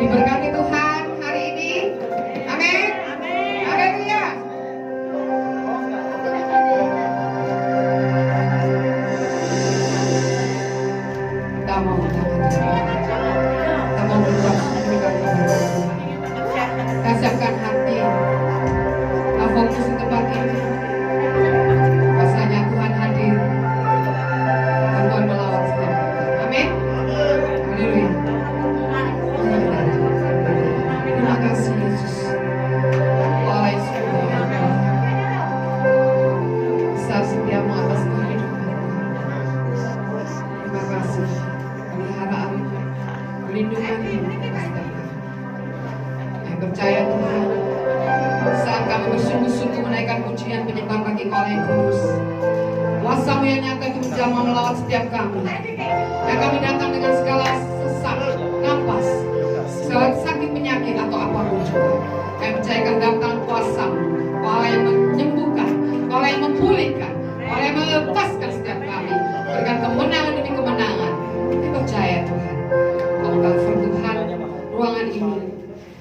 Diberkati Tuhan hari ini. Amin. Haleluya. Kita mau berdoa. Kita siapkan hati. Kita fokus di tempat ini. Rasanya Tuhan hadir. Dan Tuhan melawat setiap kita. Amin. Haleluya. Terima kasih Yesus. Allah Subhanahu besar setiamu atas kehidupan. Terima kasih peliharaan, perlindungan yang percaya Tuhan. Saat kami bersungguh-sungguh menaikkan pujian penyembah bagi Kau yang kudus, kuasa-Mu yang nyata itu menjamah melawat setiap kami. Dan kami datang dengan segala sesak napas, segala sakit penyakit atau apapun juga. Kami percayakan datang kuasa-Mu, Kau yang menyembuhkan, Kau yang memulihkan, Kau yang melepaskan setiap kami. Berikan kemenangan demi kemenangan. Kami percaya Tuhan, Kau bakal Tuhan ruangan ini.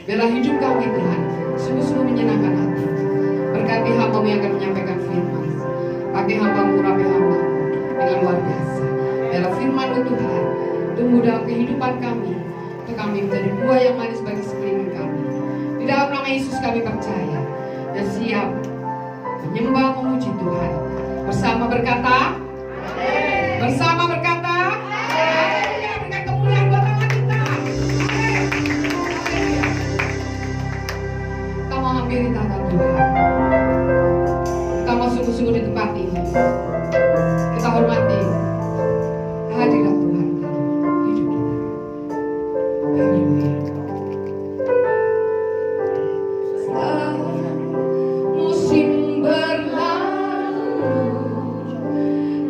Biarlah hidup kami Tuhan sungguh-sungguh menyenangkan hati. Berkati hamba-Mu yang akan menyampaikan firman. Pakai hamba-Mu, rapi hamba dengan luar biasa. Biarlah firman-Mu Tuhan tumbuh dalam kehidupan kami, untuk kami menjadi buah yang manis bagi sekeliling kami. Di dalam nama Yesus kami percaya dan siap menyembah memuji Tuhan. Bersama berkata, Amin. Bersama berkata, Amin. Berikan kemuliaan buat Allah kita. Amin. Kita mau hampiri tahta Tuhan. Kita mau sungguh-sungguh di tempat ini. Kita hormati hadirat Tuhan dalam hidup kita. Haleluya. Musim berlalu,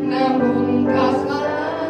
namun Kau selalu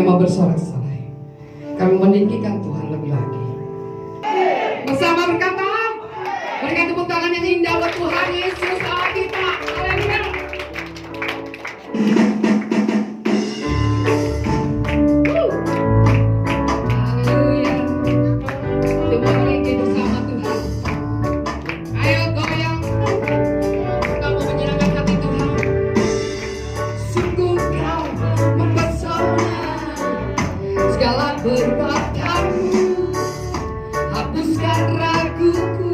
mau bersorak-sorai. Kami meninggikan Tuhan lebih lagi. Bersama berkata, berikan tepuk tangan yang indah buat Tuhan Yesus Allah kita. Haleluya. Haleluya. Kita lagi bersama Tuhan. Ayo goyang. Kita mau menyenangkan hati Tuhan. Sungguh kau mempesona, segala perbuatanmu hapuskan raguku.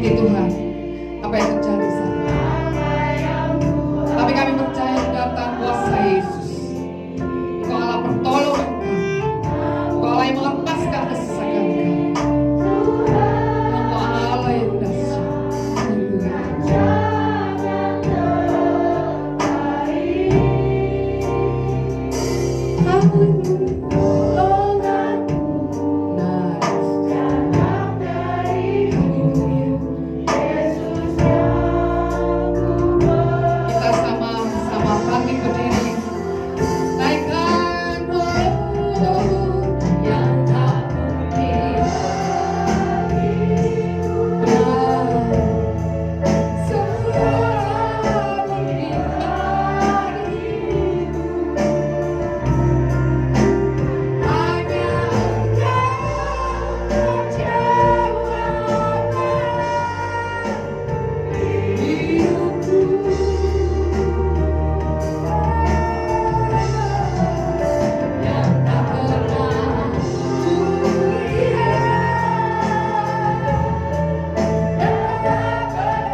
mengerti Tuhan apa yang terjadi saat ini. Tapi kami percaya datang kuasa Yesus. Engkau Allah pertolongan kami. Engkau Allah yang melepaskan kesesakan kami. Engkau Allah yang dahsyat. Kita sama-sama bangkit berdiri. Naikkan yang tak mungkin. Benar, semua mungkin bagimu. Hanya kau menjawabkan hidupku. Yang tak pernah kulihat, yang tak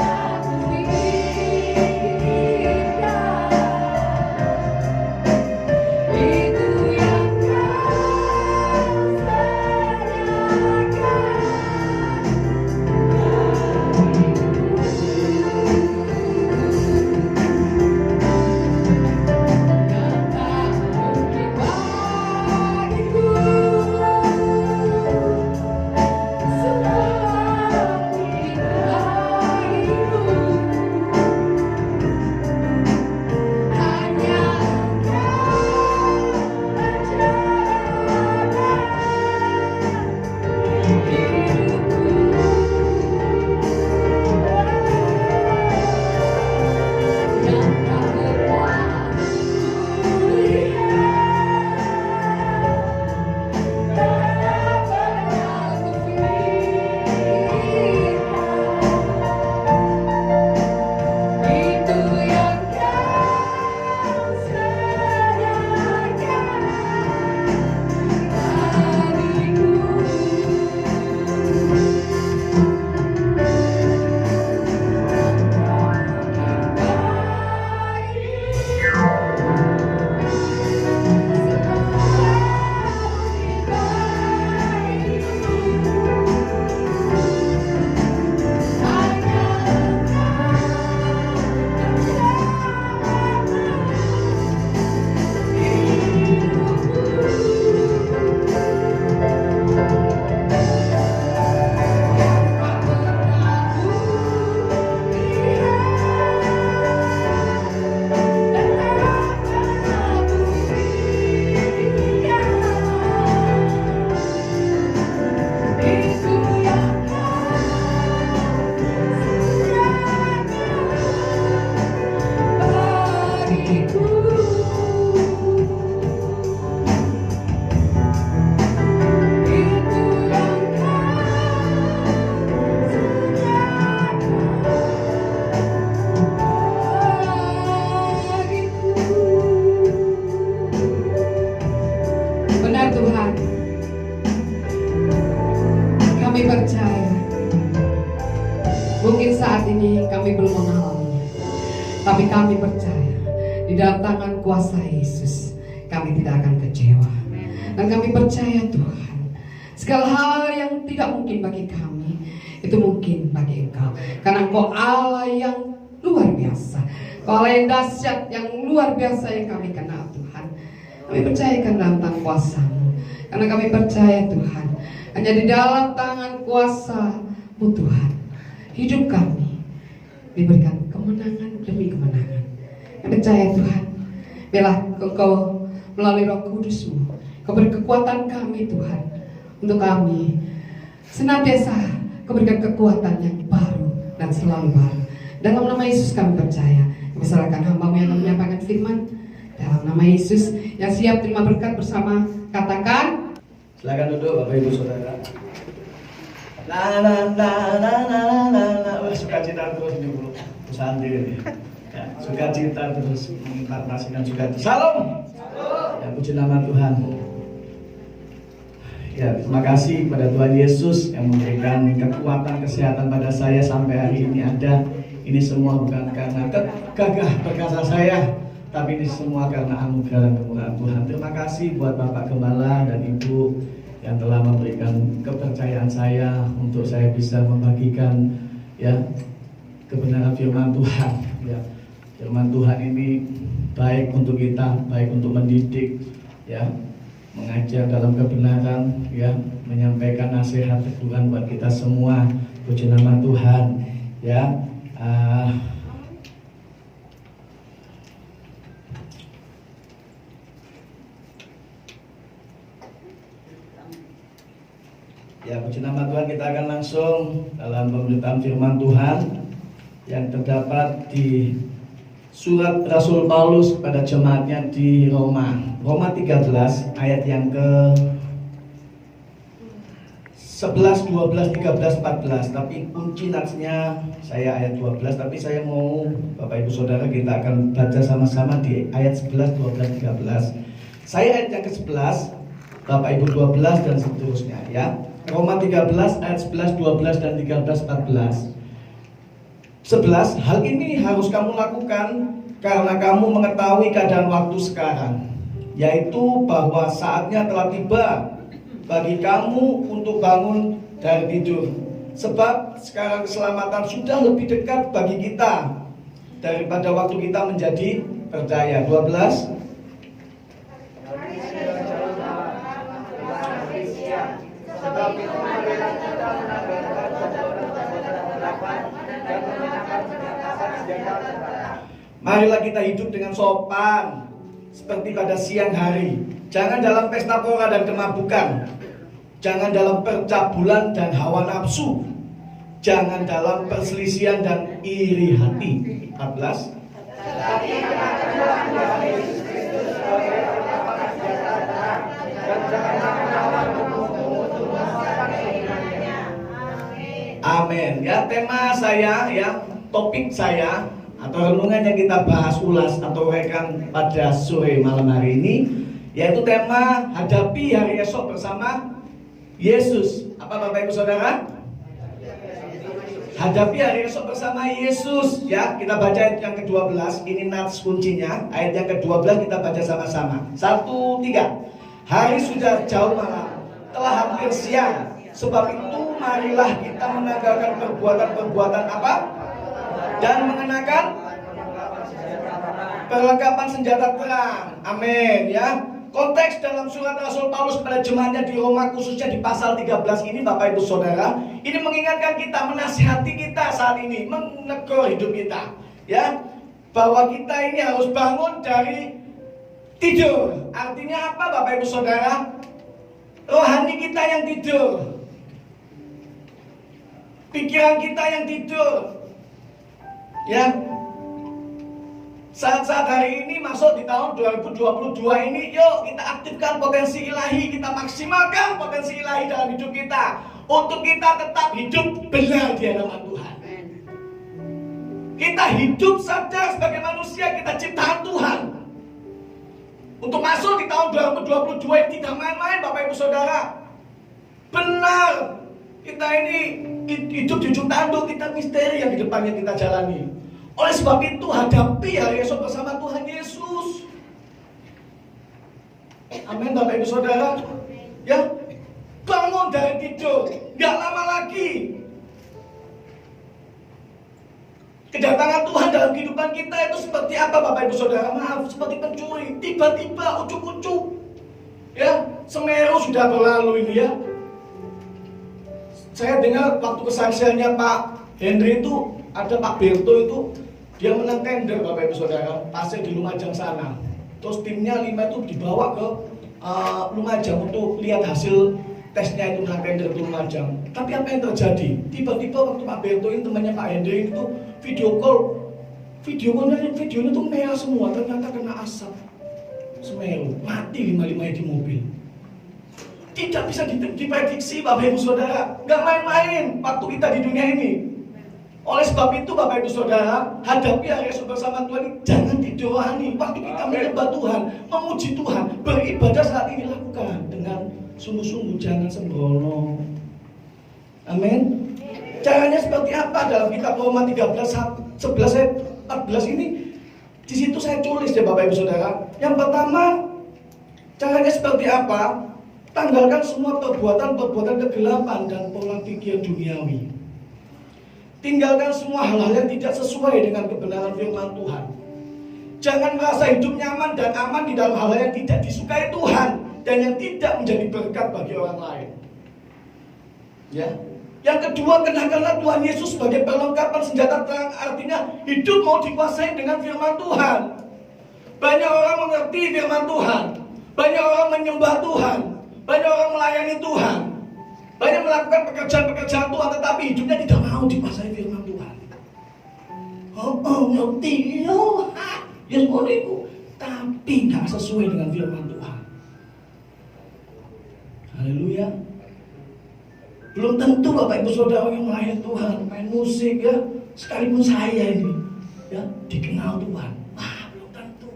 pernah kupikirkan, itu yang kau yang tak mungkin bagiku. Semua mungkin bagimu. Hanya kau menjawabkan hidupku. Yang tak pernah kulihat, tak pernah kupikirkan, itu yang kau sediakan bagiku. Benar Tuhan, kami percaya. Mungkin saat ini kami belum mengalami, tapi kami percaya di dalam tangan kuasa Yesus kami tidak akan kecewa. Dan kami percaya Tuhan, segala hal yang tidak mungkin bagi kami itu mungkin bagi Engkau, karena Engkau Allah yang luar biasa, Engkau Allah yang dahsyat, yang luar biasa yang kami kenal Tuhan. Kami percayakan dalam tangan kuasa-Mu, karena kami percaya Tuhan, hanya di dalam tangan kuasa-Mu Tuhan, hidup kami diberikan kemenangan demi kemenangan. Kami percaya Tuhan, biarlah Engkau melalui Roh Kudus-Mu, Kau beri kekuatan kami Tuhan, untuk kami senantiasa Kau berikan kekuatan yang baru dan selalu baru. Dalam nama Yesus kami percaya. Kami serahkan hamba-Mu yang akan menyampaikan firman. Dalam nama Yesus yang siap terima berkat bersama, katakan. Silakan duduk Bapak Ibu Saudara. Wah, sukacita terus ini Bu Santi ini. Ya, sukacita terus menginkarnasikan sukacita. Salam. Ya, puji nama Tuhan. Ya, terima kasih kepada Tuhan Yesus yang memberikan kekuatan kesehatan pada saya sampai hari ini ada. Ini semua bukan karena gagah perkasa saya, tapi ini semua karena anugerah dan kemurahan Tuhan. Terima kasih buat Bapak Gembala dan Ibu yang telah memberikan kepercayaan saya untuk saya bisa membagikan ya kebenaran firman Tuhan. Ya, firman Tuhan ini baik untuk kita, baik untuk mendidik, ya, mengajar dalam kebenaran, ya, menyampaikan nasihat Tuhan buat kita semua. Puji nama Tuhan, ya. Ya, puji nama Tuhan, kita akan langsung dalam pemberitaan firman Tuhan yang terdapat di surat Rasul Paulus kepada jemaatnya di Roma 13 ayat yang ke 11, 12, 13, 14. Tapi kunci natsnya saya ayat 12, tapi saya mau Bapak Ibu Saudara kita akan baca sama-sama di ayat 11, 12, 13. Saya ayat yang ke-11, Bapak Ibu 12 dan seterusnya, ya. Roma 13 ayat 11, 12 dan 13, 14. 11, hal ini harus kamu lakukan karena kamu mengetahui keadaan waktu sekarang, yaitu bahwa saatnya telah tiba bagi kamu untuk bangun dari tidur. Sebab sekarang keselamatan sudah lebih dekat bagi kita daripada waktu kita menjadi percaya. 12. Marilah kita hidup dengan sopan seperti pada siang hari. Jangan dalam pesta pora dan kemabukan. Jangan dalam percabulan dan hawa nafsu. Jangan dalam perselisihan dan iri hati. 14. Amin. Ya, tema saya, ya, topik saya atau renungan yang kita bahas ulas atau rekan pada sore malam hari ini, yaitu tema hadapi hari esok bersama Yesus. Apa Bapak Ibu Saudara? Hadapi hari esok bersama Yesus, ya. Kita baca ayat yang ke-12. Ini nats kuncinya. Ayat yang ke-12 kita baca sama-sama. 1, 3. Hari sudah jauh malam, telah hampir siang. Sebab itu marilah kita menanggalkan perbuatan-perbuatan apa? Dan mengenakan perlengkapan senjata terang. Amin, ya. Konteks dalam surat Rasul Paulus kepada jemaatnya di Roma, khususnya di pasal 13 ini, Bapak Ibu Saudara, ini mengingatkan kita, menasihati kita saat ini, menegur hidup kita, ya, bahwa kita ini harus bangun dari tidur. Artinya apa Bapak Ibu Saudara? Rohani kita yang tidur, pikiran kita yang tidur, ya. Saat-saat hari ini masuk di tahun 2022 ini, yuk kita aktifkan potensi ilahi, kita maksimalkan potensi ilahi dalam hidup kita untuk kita tetap hidup benar di hadapan Tuhan. Kita hidup sadar sebagai manusia, kita ciptaan Tuhan. Untuk masuk di tahun 2022 ini tidak main-main Bapak Ibu Saudara. Benar, kita ini hidup di ujung tanduk, kita misteri yang di depannya kita jalani. Oleh sebab itu hadapi hari esok bersama Tuhan Yesus. Amin Bapak Ibu Saudara. Ya, bangun dari tidur, gak lama lagi. Kedatangan Tuhan dalam kehidupan kita itu seperti apa Bapak Ibu Saudara? Maaf, seperti pencuri, tiba-tiba ucuk-ucuk. Ya, Semeru sudah berlalu ini, ya. Saya dengar waktu kesaksiannya Pak Henry itu, ada Pak Berto itu, dia menang tender Bapak Ibu Saudara, pasnya di Lumajang sana. Terus timnya 5 itu dibawa ke Lumajang untuk lihat hasil tesnya itu, menang tender di Lumajang. Tapi apa yang terjadi? Tiba-tiba waktu Pak Berto ini, temannya Pak Henry itu video callnya itu merah semua, ternyata kena asap Semeru, mati 5-5 di mobil. Tidak bisa diprediksi Bapak Ibu Saudara, gak main-main waktu kita di dunia ini. Oleh sebab itu Bapak Ibu Saudara, hadapi hari esok bersama Tuhan, jangan tidur rohani. Waktu kita menyembah Tuhan, memuji Tuhan, beribadah saat ini, lakukan dengan sungguh-sungguh jangan sembrono. Amin. Caranya seperti apa dalam kitab Roma 13:11 ayat 14 ini? Di situ saya tulis ya Bapak Ibu Saudara. Yang pertama, caranya seperti apa? Tanggalkan semua perbuatan-perbuatan kegelapan dan pola pikir duniawi. Tinggalkan semua hal-hal yang tidak sesuai dengan kebenaran firman Tuhan. Jangan merasa hidup nyaman dan aman di dalam hal-hal yang tidak disukai Tuhan dan yang tidak menjadi berkat bagi orang lain. Ya. Yang kedua, kenakanlah Tuhan Yesus sebagai perlengkapan senjata terang. Artinya hidup mau dikuasai dengan firman Tuhan. Banyak orang mengerti firman Tuhan, banyak orang menyembah Tuhan, banyak orang melayani Tuhan, banyak melakukan pekerjaan-pekerjaan Tuhan, tetapi hidupnya tidak mau dikuasai firman Tuhan. Ngerti, ya semuanya, tapi nggak sesuai dengan firman Tuhan. Haleluya. Belum tentu Bapak Ibu Saudara yang melayani Tuhan, main musik ya, sekalipun saya ini ya dikenal Tuhan, belum tentu.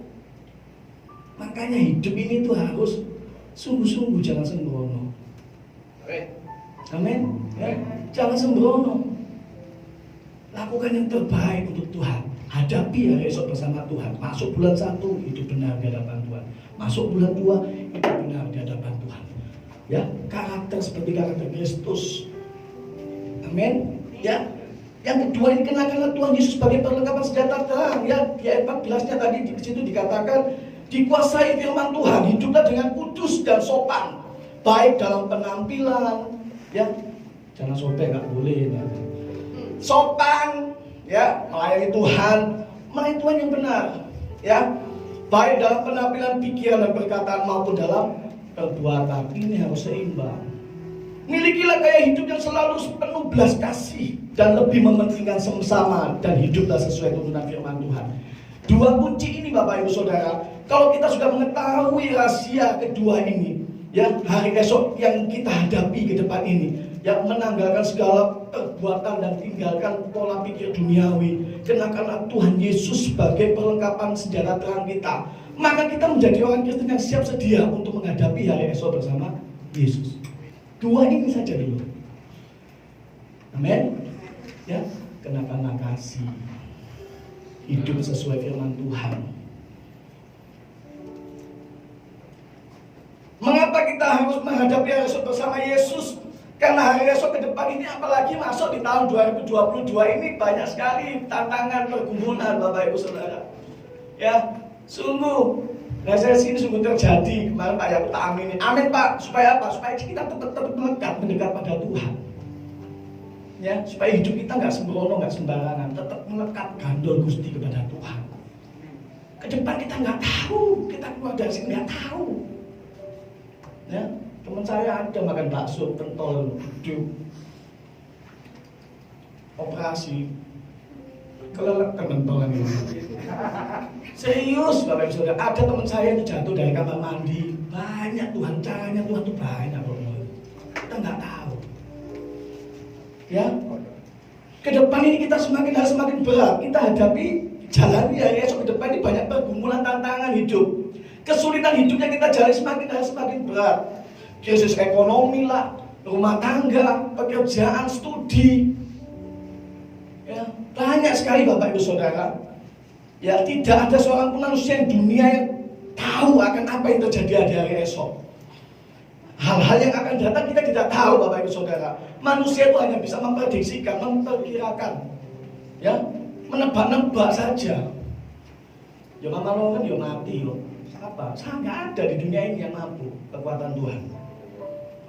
Makanya hidup ini tuh harus sungguh-sungguh, jangan sembrono. Amin. Ya, jangan sembrono. Lakukan yang terbaik untuk Tuhan. Hadapi hari esok bersama Tuhan. Masuk bulan 1 hidup benar di hadapan Tuhan. Masuk bulan 2 hidup benar di hadapan Tuhan. Ya, karakter seperti karakter Kristus. Amin. Ya. Yang kedua, ini kenakanlah Tuhan Yesus sebagai perlengkapan senjata terang. Ya, di ayat 14-nya tadi di situ dikatakan dikuasai firman Tuhan, hiduplah dengan kudus dan sopan, baik dalam penampilan, ya. Jangan sopan, nggak boleh. Ya. Sopan, ya, melayani Tuhan yang benar, ya. Baik dalam penampilan, pikiran dan perkataan maupun dalam perbuatan. Ini harus seimbang. Milikilah gaya hidup yang selalu penuh belas kasih dan lebih mementingkan sama dan hiduplah sesuai tuntunan firman Tuhan. Dua kunci ini Bapak Ibu Saudara, kalau kita sudah mengetahui rahasia kedua ini, ya, hari esok yang kita hadapi ke depan ini, ya, menanggalkan segala perbuatan dan tinggalkan pola pikir duniawi, kenakanlah Tuhan Yesus sebagai perlengkapan senjata terang kita, maka kita menjadi orang Kristen yang siap sedia untuk menghadapi hari esok bersama Yesus. Dua ini saja dulu. Amin. Ya, kenakanlah kasih, hidup sesuai firman Tuhan. Mengapa kita harus menghadapi hari esok bersama Yesus? Karena hari esok ke depan ini, apalagi masuk di tahun 2022 ini, banyak sekali tantangan, pergumulan Bapak Ibu Saudara. Ya, sungguh resesi ini sungguh terjadi. Kemarin Pak Yakub tak aminin. Amin Pak. Supaya apa? Supaya kita tetap melekat, mendekat pada Tuhan. Ya, supaya hidup kita nggak sembrono, nggak sembarangan, tetap melekat gandol Gusti kepada Tuhan. Ke depan kita nggak tahu, kita keluar dari sini nggak tahu. Ya, teman saya ada makan bakso, pentol, hidup, operasi, kelelep pentolan ini. Serius Bapak Ibu Saudara, ada teman saya itu jatuh dari kamar mandi. Banyak Tuhan, caranya Tuhan itu banyak loh. Kita nggak tahu. Ya, ke depan ini kita semakin berat. Kita hadapi, jalani hari esok ke depan ini banyak pergumulan, tantangan hidup. Kesulitan hidupnya kita jalani semakin berat. Krisis ekonomi lah, rumah tangga, pekerjaan, studi. Ya, banyak sekali Bapak Ibu Saudara. Ya, tidak ada seorang pun manusia di dunia yang tahu akan apa yang terjadi di hari esok. Hal-hal yang akan datang kita tidak tahu Bapak Ibu Saudara. Manusia itu hanya bisa memprediksikan, memperkirakan, ya, menebak-nebak saja. Ya mama lo kan ya mati loh. Apa? Saya nggak ada di dunia ini yang mampu kekuatan Tuhan.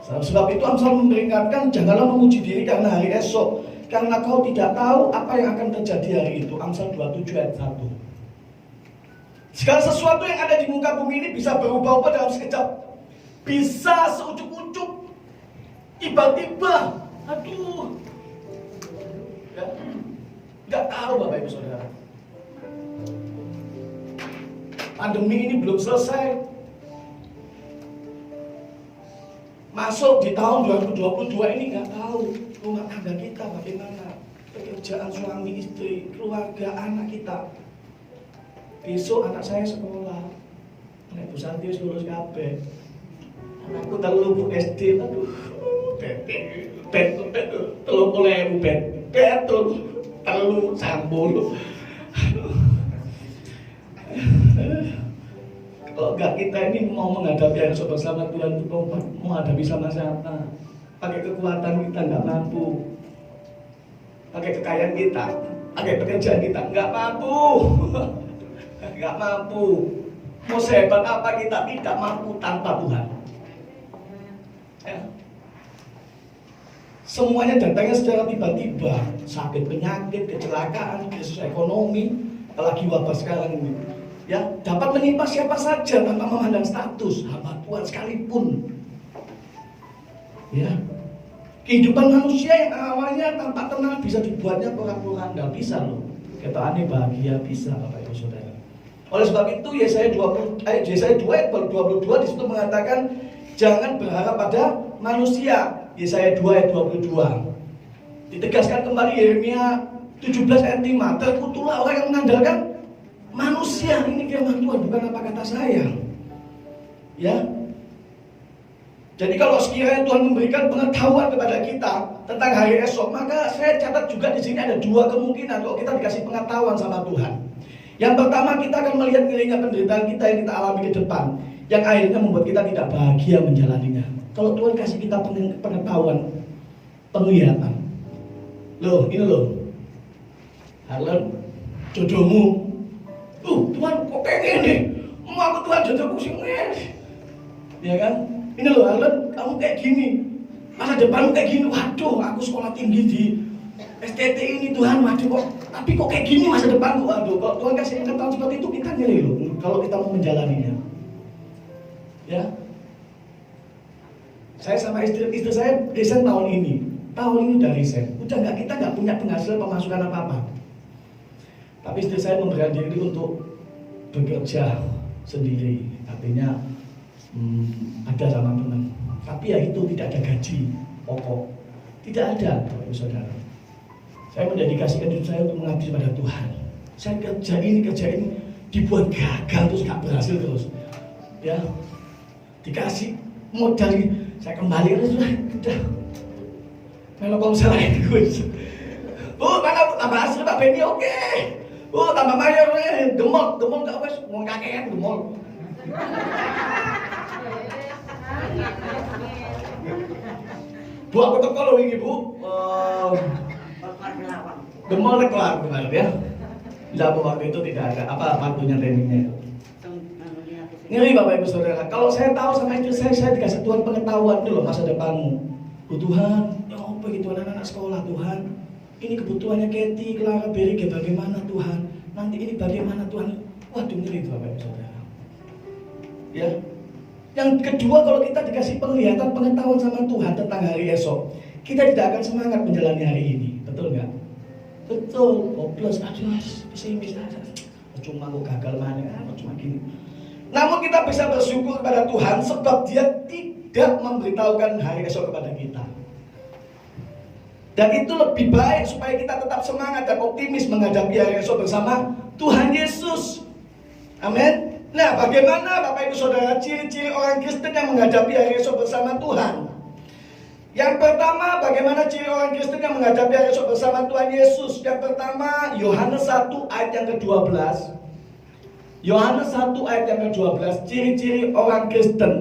Sebab itu Amsal memperingatkan, janganlah memuji diri karena hari esok, karena kau tidak tahu apa yang akan terjadi hari itu. Amsal 27 ayat 1. Segala sesuatu yang ada di muka bumi ini bisa berubah-ubah dalam sekejap. Bisa seucuk-ucuk, tiba-tiba, aduh, ya, nggak tahu Bapak Ibu Saudara. Pandemi ini belum selesai. Masuk di tahun 2022 ini nggak tahu rumah tangga kita bagaimana, pekerjaan suami istri, keluarga, anak kita. Besok anak saya sekolah, anak Bu Santi lulus KB. Anakku terlalu SD, aduh, bet, terlalu mulai bet, terlalu campur. Kalau enggak kita ini mau menghadapi hari esok bersama Tuhan itu mau menghadapi sama-sama. Pakai kekuatan kita enggak mampu. Pakai kekayaan kita, pakai pekerjaan kita enggak mampu. Enggak mampu. Mau sehebat apa kita tidak mampu tanpa Tuhan. Ya. Semuanya datangnya secara tiba-tiba. Sakit, penyakit, kecelakaan, krisis ekonomi, apalagi wabah sekarang ini. Ya, dapat menimpa siapa saja tanpa memandang status, hamba Tuhan sekalipun. Ya. Kehidupan manusia yang awalnya tanpa tenang bisa dibuatnya porak-poranda, bisa loh. Ketane bahagia bisa, Bapak Ibu Saudara. Oleh sebab itu Yesaya 2 ayat 22 di situ mengatakan jangan berharap pada manusia. Yesaya 2 ayat 22. Ditegaskan kembali Yeremia 17 ayat 5. Terkutuklah orang yang mengandalkan manusia. Ini firman Tuhan, bukan apa kata saya. Ya. Jadi kalau sekiranya Tuhan memberikan pengetahuan kepada kita tentang hari esok, maka saya catat juga di sini ada dua kemungkinan kalau kita dikasih pengetahuan sama Tuhan. Yang pertama, kita akan melihat nilainya penderitaan kita yang kita alami ke depan, yang akhirnya membuat kita tidak bahagia menjalaninya. Kalau Tuhan kasih kita pengetahuan, penglihatan, loh ini loh, Harlan, jodohmu, Tuhan kok kayak gini, mau aku Tuhan jodohku sih, ya kan? Ini loh Harlan, kamu kayak gini, masa depanmu kayak gini, waduh, aku sekolah tinggi di STT ini Tuhan, waduh kok, tapi kok kayak gini masa depanku, waduh, kalau Tuhan kasih pengetahuan seperti itu kita nilai loh, kalau kita mau menjalaninya. Ya, saya sama istri saya resign tahun ini udah resign, kita nggak punya penghasilan pemasukan apa-apa. Tapi istri saya memberanikan diri untuk bekerja sendiri, artinya ada sama teman. Tapi ya itu tidak ada gaji pokok, tidak ada, Bapak Ibu Saudara. Saya mendedikasikan diri saya untuk mengabdi pada Tuhan. Saya kerja ini dibuat gagal terus nggak berhasil terus, ya. Dikasih modal, saya kembali udah. Kalau komsel lain gue, mana tambah hasil Pak Benny oke. Tambah mayor demol nggak wes mau kakean demol. Bu aku teko loh ini Bu. Demol kelar kemarin ya. Tidak waktu itu tidak ada waktunya trainingnya. Ngeri Bapak Ibu Saudara, kalau saya tahu sama istri saya dikasih Tuhan pengetahuan dulu masa depanmu. Tuhan, ya apa gitu anak-anak sekolah Tuhan. Ini kebutuhannya Kathy, Clara, Berry, bagaimana Tuhan? Nanti ini bagaimana Tuhan? Waduh ngeri Bapak Ibu Saudara. Ya. Yang kedua, kalau kita dikasih penglihatan pengetahuan sama Tuhan tentang hari esok, kita tidak akan semangat menjalani hari ini, betul nggak? Betul, hopeless, aduh, pesimis aja. Cuma aku gagal mana, cuma gini. Namun kita bisa bersyukur kepada Tuhan sebab Dia tidak memberitahukan hari esok kepada kita. Dan itu lebih baik supaya kita tetap semangat dan optimis menghadapi hari esok bersama Tuhan Yesus. Amin. Nah, bagaimana Bapak Ibu Saudara ciri-ciri orang Kristen yang menghadapi hari esok bersama Tuhan? Yang pertama, bagaimana ciri orang Kristen yang menghadapi hari esok bersama Tuhan Yesus? Yang pertama, Yohanes 1 ayat yang ke-12. Yohanes 1 ayat yang ke-12, ciri-ciri orang Kristen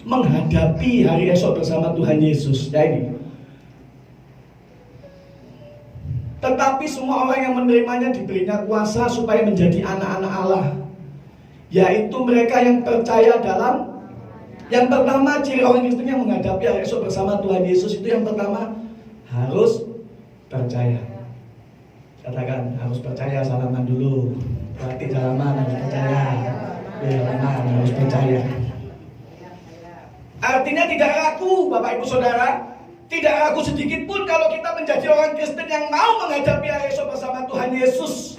menghadapi hari esok bersama Tuhan Yesus. Ya ini. Tetapi semua orang yang menerimanya diberinya kuasa supaya menjadi anak-anak Allah, yaitu mereka yang percaya dalam. Yang pertama, ciri orang Kristen yang menghadapi hari esok bersama Tuhan Yesus itu yang pertama harus percaya. Katakan harus percaya, salaman dulu. Berarti salaman harus percaya. Salaman harus percaya. Artinya tidak ragu Bapak Ibu Saudara, tidak ragu sedikit pun kalau kita menjadi orang Kristen yang mau menghadapi hari esok bersama Tuhan Yesus.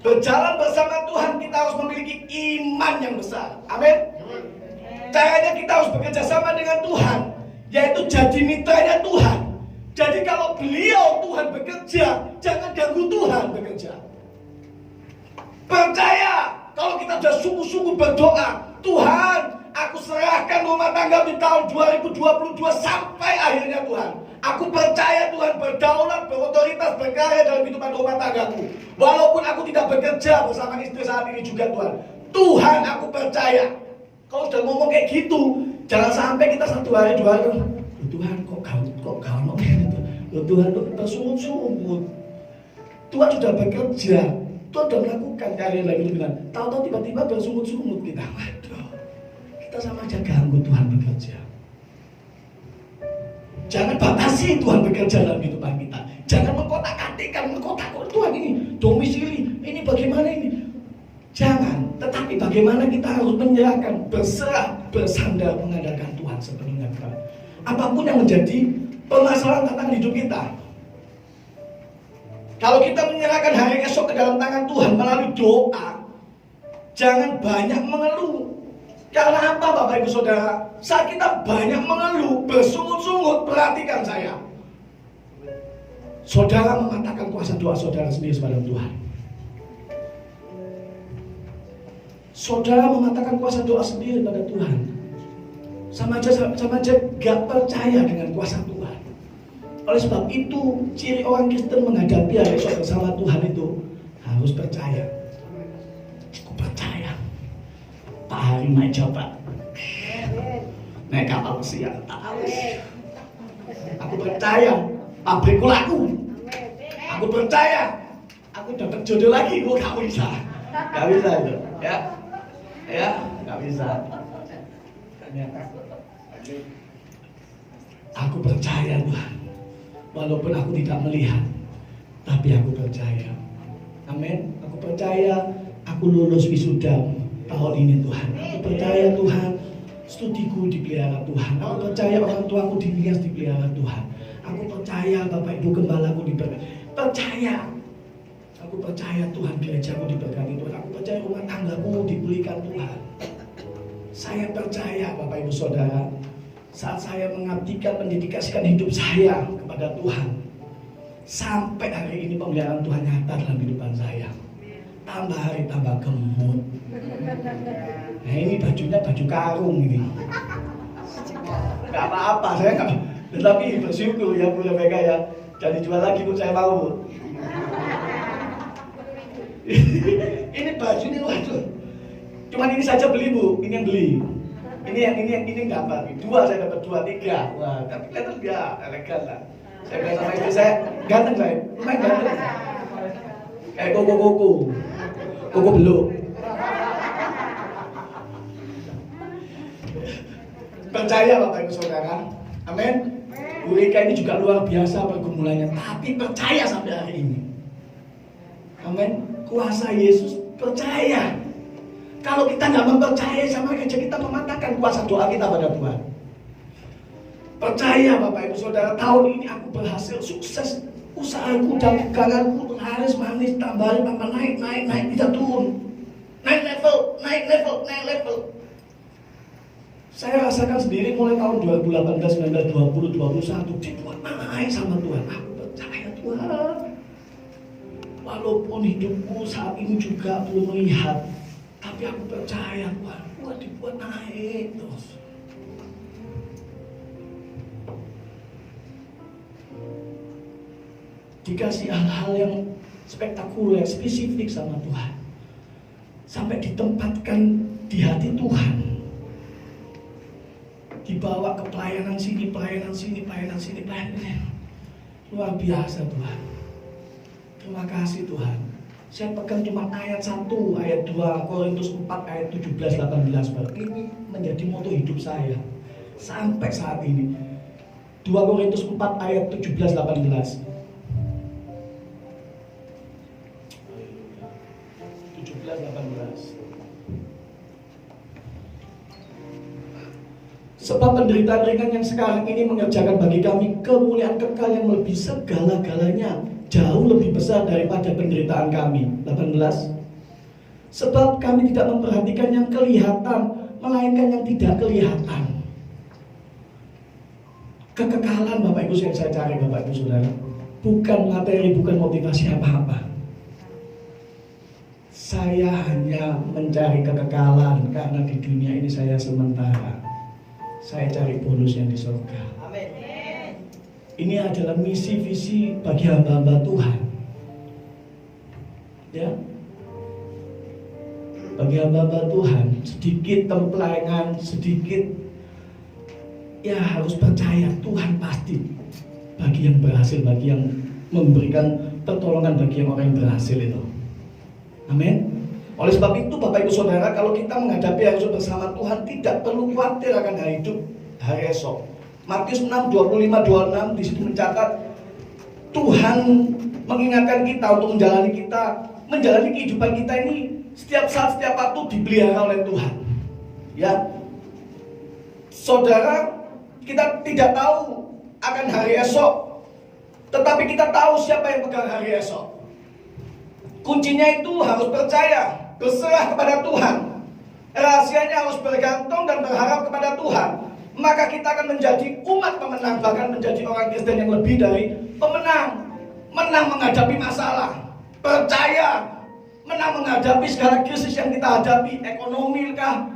Berjalan bersama Tuhan, kita harus memiliki iman yang besar. Amin. Caranya kita harus bekerja sama dengan Tuhan, yaitu jadi mitranya Tuhan. Jadi kalau beliau Tuhan bekerja, jangan ganggu Tuhan bekerja. Percaya, kalau kita sudah sungguh-sungguh berdoa, Tuhan, Aku serahkan rumah tangga di tahun 2022 sampai akhirnya Tuhan. Aku percaya Tuhan berdaulat, berotoritas, berkarya dalam kehidupan rumah tanggaku. Walaupun aku tidak bekerja bersama istri saat ini juga Tuhan. Tuhan, aku percaya. Kalau sudah ngomong kayak gitu, jangan sampai kita satu hari dua hari, Tuhan kok kalau gitu. Tuhan kok bersungut-sungut. Tuhan sudah bekerja, Tuhan sudah melakukan karya lagi dengan. Tahu-tahu tiba-tiba bersungut-sungut kita. Waduh, kita sama aja ganggu Tuhan bekerja. Jangan batasi Tuhan bekerja dalam kehidupan kita. Jangan mengkotak-katikkan, Tuhan ini domisili, ini bagaimana ini. Jangan, tetapi bagaimana kita harus menyerahkan, berserah, bersandar, mengandalkan Tuhan sepenuhnya. Apapun yang menjadi permasalahan tentang hidup kita. Kalau kita menyerahkan hari esok ke dalam tangan Tuhan melalui doa, jangan banyak mengeluh. Karena apa Bapak Ibu Saudara? Saat kita banyak mengeluh, bersungut-sungut, perhatikan saya. Saudara mematahkan kuasa doa saudara sendiri kepada Tuhan. Saudara mematahkan kuasa doa sendiri pada Tuhan. Sama aja gak percaya dengan kuasa Tuhan. Oleh sebab itu, ciri orang Kristen menghadapi hari esok bersama Tuhan itu harus percaya. Aku percaya. Pak Hari naik coba, naik kapal pesiar. Aku percaya, pabrikku laku. Aku percaya, aku dapat jodoh lagi. Oh, gak bisa itu, ya, gak bisa. Aku percaya Tuhan, walaupun aku tidak melihat, tapi aku percaya. Amin. Aku percaya, aku lulus wisuda tahun ini Tuhan. Aku percaya Tuhan, studiku dipelihara Tuhan. Aku percaya orang tuaku dinias dipelihara Tuhan. Aku percaya Bapak Ibu Gembalaku percaya. Aku percaya Tuhan gerejaku diberkati Tuhan. Aku percaya rumah tanggaku dipulihkan Tuhan. Saya percaya Bapak Ibu Saudara, saat saya mengabdikan, mendedikasikan hidup saya kepada Tuhan, sampai hari ini pemeliharaan Tuhan nyata dalam kehidupan saya. Tambah hari tambah gemuk. Nah ini bajunya baju karung ini. Gak apa-apa, saya gak, tetapi bersyukur ya Bu Rebecca ya. Dan dijual lagi Bu, saya mau. Ini baju ini waduh. Cuman ini saja beli Bu, ini yang beli. Ini yang dapat. Dua saya dapat 2, 3. Wah, tapi kelihatan ya elegan lah. Saya bilang sama istri saya, ganteng saya, lumayan ganteng. Kayak koko belum. Percaya Bapak Ibu Saudara, amin. Bu Rika ini juga luar biasa pergumulannya, tapi percaya sampai hari ini. Amin. Kuasa Yesus, percaya. Kalau kita nggak mempercayai, sama aja kita mematahkan kuasa doa kita pada Tuhan. Percaya Bapak Ibu Saudara, tahun ini aku berhasil sukses. Usahaku dan daganganku laris manis, tambah naik, tidak turun. Naik level. Saya rasakan sendiri mulai tahun 2018, 19, 20, 21 dibuat naik sama Tuhan. Aku percaya Tuhan. Walaupun hidupku saat ini juga belum melihat, tapi aku percaya Tuhan. Tuhan dibuat naik terus. Dikasih hal-hal yang spektakuler, spesifik sama Tuhan. Sampai ditempatkan di hati Tuhan. Dibawa ke pelayanan sini. Luar biasa Tuhan. Terima kasih Tuhan. Saya pegang cuma ayat 1, ayat 2, Korintus 4, ayat 17, 18. Ini menjadi moto hidup saya sampai saat ini. 2 Korintus 4, ayat 17, 18. 17-18. Sebab penderitaan ringan yang sekarang ini mengerjakan bagi kami kemuliaan kekal yang lebih segala-galanya, jauh lebih besar daripada penderitaan kami. 18. Sebab kami tidak memperhatikan yang kelihatan, melainkan yang tidak kelihatan. Kekekalan Bapak Ibu yang saya cari Bapak Ibu Saudara, bukan materi, bukan motivasi apa-apa. saya hanya mencari kekekalan karena di dunia ini saya sementara. Saya cari bonusnya di surga. Ini adalah misi visi bagi hamba-hamba Tuhan. Ya, bagi hamba-hamba Tuhan, sedikit templengan, sedikit ya harus percaya Tuhan pasti bagi yang berhasil, bagi yang memberikan pertolongan bagi yang orang yang berhasil itu. Amin. Oleh sebab itu Bapak Ibu Saudara, kalau kita menghadapi hari esok bersama Tuhan, tidak perlu khawatir akan hari hidup hari esok. Matius 6:25-26 di situ mencatat Tuhan mengingatkan kita untuk menjalani kehidupan kita ini setiap saat, setiap waktu dipelihara oleh Tuhan. Ya, saudara, kita tidak tahu akan hari esok, tetapi kita tahu siapa yang pegang hari esok. Kuncinya itu harus percaya, berserah kepada Tuhan. Rahasianya harus bergantung dan berharap kepada Tuhan. Maka kita akan menjadi umat pemenang, bahkan menjadi orang Kristen yang lebih dari pemenang. Menang menghadapi masalah, percaya, menang menghadapi segala krisis yang kita hadapi, ekonomi kah,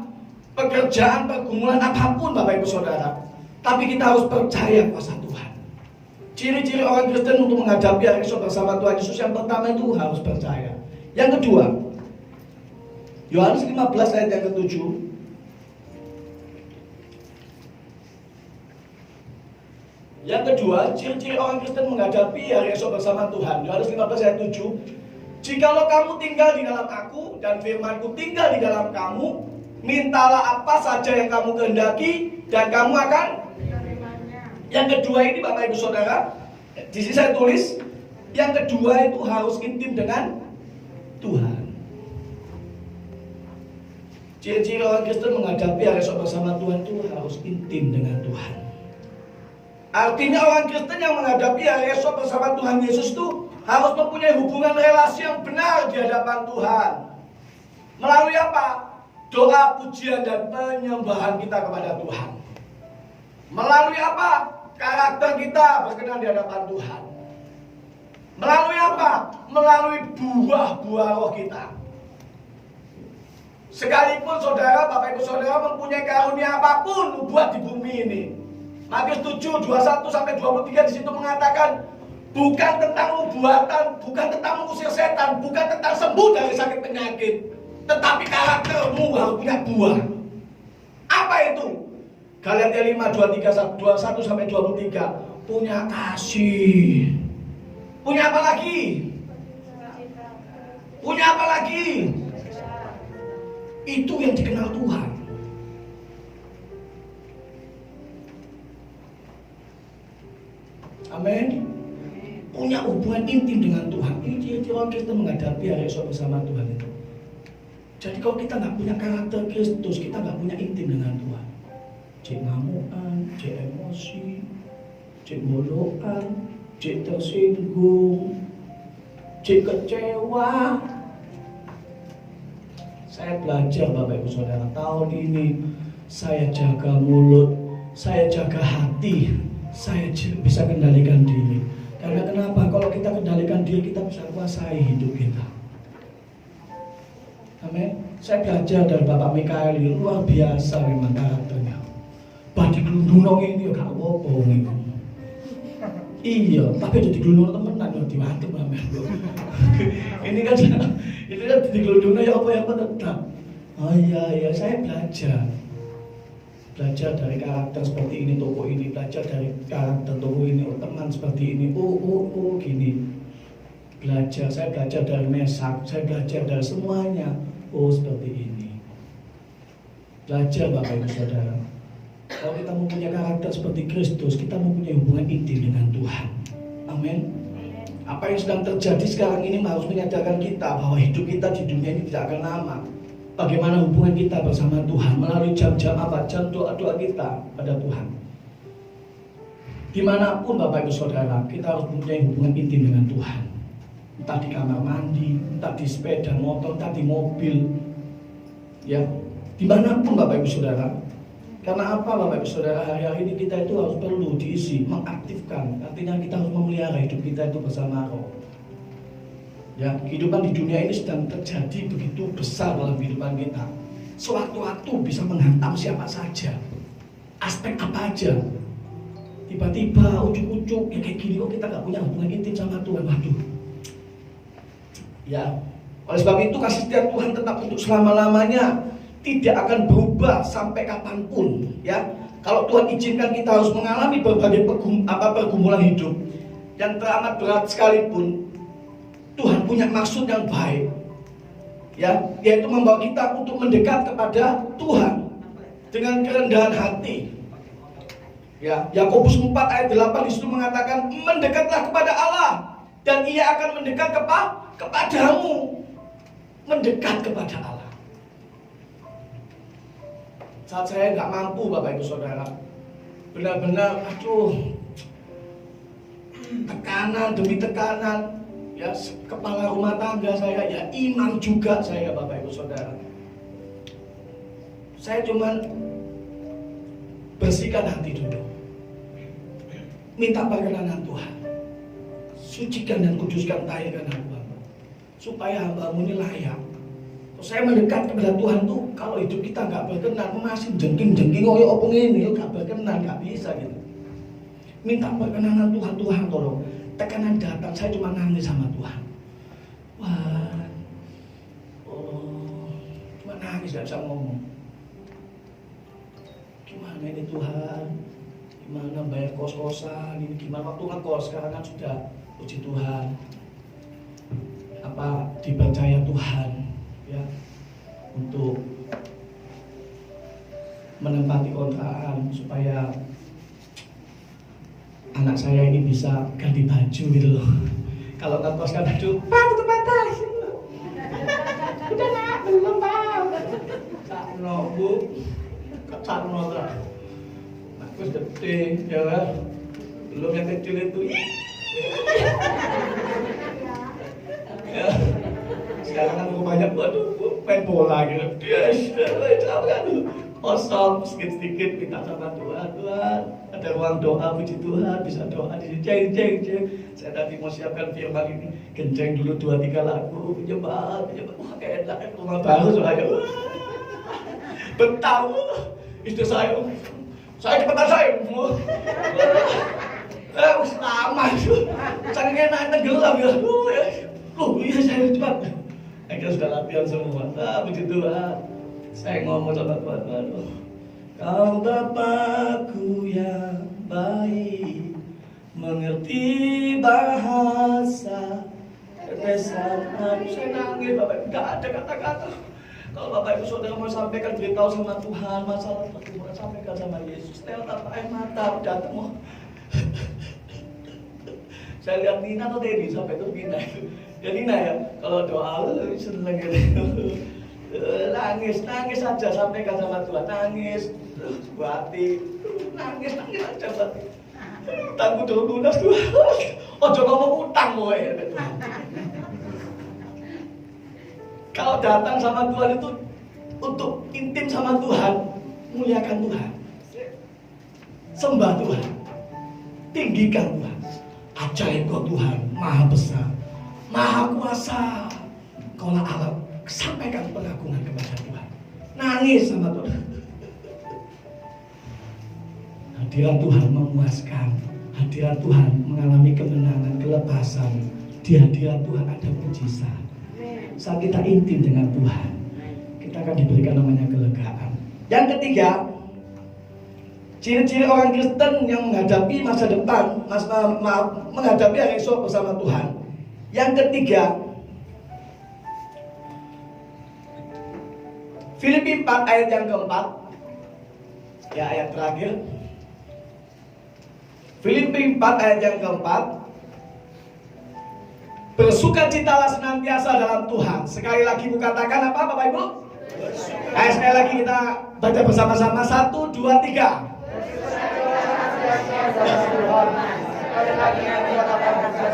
pekerjaan, pergumulan, apapun Bapak Ibu Saudara. Tapi kita harus percaya kepada Tuhan. Ciri-ciri orang Kristen untuk menghadapi hari esok bersama Tuhan Yesus, yang pertama itu harus percaya. Yang kedua, Yohanes 15 ayat yang ke-7. Yang kedua, ciri-ciri orang Kristen menghadapi hari esok bersama Tuhan. Yohanes 15 ayat 7. Jikalau kamu tinggal di dalam aku dan firman-Ku tinggal di dalam kamu, mintalah apa saja yang kamu kehendaki dan kamu akan. Yang kedua ini Bapak Ibu Saudara, di sini saya tulis, yang kedua itu harus intim dengan Tuhan. Ciri-ciri orang Kristen menghadapi hari esok bersama Tuhan itu harus intim dengan Tuhan. Artinya orang Kristen yang menghadapi hari esok bersama Tuhan Yesus itu harus mempunyai hubungan relasi yang benar di hadapan Tuhan. Melalui apa? Doa, pujian, dan penyembahan kita kepada Tuhan. Melalui apa? Karakter kita berkenan di hadapan Tuhan. Melalui apa? Melalui buah-buah roh kita. Sekalipun saudara, Bapak Ibu Saudara mempunyai karunia apapun buat di bumi ini, Matius 7:21-23 di situ mengatakan bukan tentang nubuatan, bukan tentang mengusir setan, bukan tentang sembuh dari sakit penyakit, tetapi karaktermu harus punya buah. Apa itu? Galatia 5:21-23, punya kasih. Punya apa lagi? Punya apa lagi? Itu yang dikenal Tuhan. Amin. Punya hubungan intim dengan Tuhan. Ini ciri-ciri orang Kristen menghadapi hari esok bersama Tuhan itu. Jadi kalau kita nggak punya karakter Kristus, kita nggak punya intim dengan Tuhan. Cek ngamukan, cek emosi, cek bolokan, cek tersinggung, cek kecewa. Saya belajar Bapak Ibu Saudara, tahun ini saya jaga mulut, saya jaga hati, saya bisa kendalikan diri. Karena kenapa? Kalau kita kendalikan diri, kita bisa kuasai hidup kita. Amin. Saya belajar dari Bapak Mikael, luar biasa memang karakternya. Badi gelundung ini gak apa-apa ini. Iya, tapi jadi gelundung temenan yo diwantep Amin. Ini kan itu kan di gelundungnya ya apa tetap. Oh iya, saya belajar dari karakter seperti ini, toko ini, belajar dari karakter toko ini, teman seperti ini, gini. Saya belajar dari Mesak, saya belajar dari semuanya. Seperti ini. Belajar Bapak Ibu Saudara. Kalau kita mempunyai karakter seperti Kristus, kita mempunyai hubungan intim dengan Tuhan. Amin. Apa yang sedang terjadi sekarang ini harus menyadarkan kita bahwa hidup kita di dunia ini tidak akan lama. Bagaimana hubungan kita bersama Tuhan melalui jam-jam apa? Jam doa-doa kita pada Tuhan. Dimanapun Bapak Ibu Saudara, kita harus mempunyai hubungan intim dengan Tuhan. Entah di kamar mandi, entah di sepeda motor, entah di mobil, ya, dimanapun Bapak Ibu Saudara. Karena apa Bapak Ibu Saudara, hari-hari ini kita itu harus perlu diisi, mengaktifkan. Artinya kita harus memelihara hidup kita itu bersama Roh. Ya, kehidupan di dunia ini sedang terjadi begitu besar dalam kehidupan kita. Sewaktu-waktu bisa menghantam siapa saja, aspek apa aja. Tiba-tiba ujuk-ujuk ya kayak gini, kok kita nggak punya hubungan intim sama Tuhan. Waduh. Ya, oleh sebab itu kasih setia Tuhan tetap untuk selama-lamanya, tidak akan berubah sampai kapanpun. Ya, kalau Tuhan izinkan kita harus mengalami berbagai pergumulan hidup yang teramat berat sekalipun, Tuhan punya maksud yang baik, ya, yaitu membawa kita untuk mendekat kepada Tuhan dengan kerendahan hati. Ya, Yakobus 4 ayat 8 disitu mengatakan, mendekatlah kepada Allah dan Ia akan mendekat kepadamu. Mendekat kepada Allah. Saat saya nggak mampu, Bapak Ibu Saudara, benar-benar, tekanan demi tekanan. Ya, kepala rumah tangga saya, ya imam juga saya, Bapak Ibu Saudara. Saya cuman bersihkan hati dulu, minta perkenanan Tuhan, sucikan dan kuduskan tahirkan hamba, supaya hambamu ini layak. Saya mendekat kepada Tuhan tuh, kalau hidup kita nggak berkenan, masih jengking oh opung ini, nggak berkenan, nggak bisa gitu. Minta perkenanan Tuhan, Tuhan tolong. Tekanan datang, saya cuma nangis sama Tuhan. Wah, cuma nangis, gak bisa ngomong. Gimana ini Tuhan? Gimana bayar kos-kosan? Ini gimana waktu ngekos? Sekarang kan sudah, puji Tuhan. Apa dipercaya Tuhan, ya, untuk menempati kontrakan supaya anak saya ini bisa ganti baju gitu loh. Kalau nggak kos kan aduh, Pak tutup mata. Udah nak, belum Pak. Carno Bu, Carno lah. Aku gede, ya kan. Belum yang kecil itu. Ya. Sekarang kan banyak, waduh, main bola gitu. Dia capek kan. Kosong sedikit minta sama Tuhan, Tuhan ada ruang doa, puji Tuhan bisa doa di sini, jeng. Saya tadi mau siapkan firman ini, genceng dulu 2-3 lagu, penyebat, wah kayak enak, rumah baru soalnya, betah, istri saya cepetan saya, lama, saking enak tenggelam ya, iya saya cepat, akhirnya sudah latihan semua, puji Tuhan. Saya ngomong sama Tuhan, Kau Bapakku yang baik, mengerti bahasa tetesan hati. Saya nangis, Bapak, gak ada kata-kata. Kalau Bapak Ibu Saudara mau sampaikan, beritahu sama Tuhan masalah pergumulan, sampaikan sama Yesus. Tel tanpa air mata, datang. Saya lihat Nina atau Dedi sampai itu Nina itu. Ya Nina ya, kalau doa seneng gitu. Nangis aja sampaikan sama Tuhan, nangis hati, nangis aja hati. Utangku udah lunas Tuhan, ojo ngomong utang gue. Kalau datang sama Tuhan itu untuk intim sama Tuhan, muliakan Tuhan, sembah Tuhan, tinggikan Tuhan. Ajaib kau Tuhan, maha besar, maha kuasa, kaulah Allah. Sampaikan pengagungan kepada Tuhan, nangis sama Tuhan. Hadirat Tuhan memuaskan, hadirat Tuhan mengalami kemenangan, kelepasan. Di hadirat Tuhan ada mujizat. Saat kita intim dengan Tuhan, kita akan diberikan namanya kelegaan. Yang ketiga, ciri-ciri orang Kristen yang menghadapi masa depan, menghadapi hari esok bersama Tuhan. Yang ketiga, Filipi 4 ayat yang keempat, ya ayat terakhir. Filipi 4 ayat yang keempat, bersukacitalah senantiasa dalam Tuhan. Sekali lagi ku katakan apa Bapak Ibu? Sekali lagi kita baca bersama-sama, 1, 2, 3.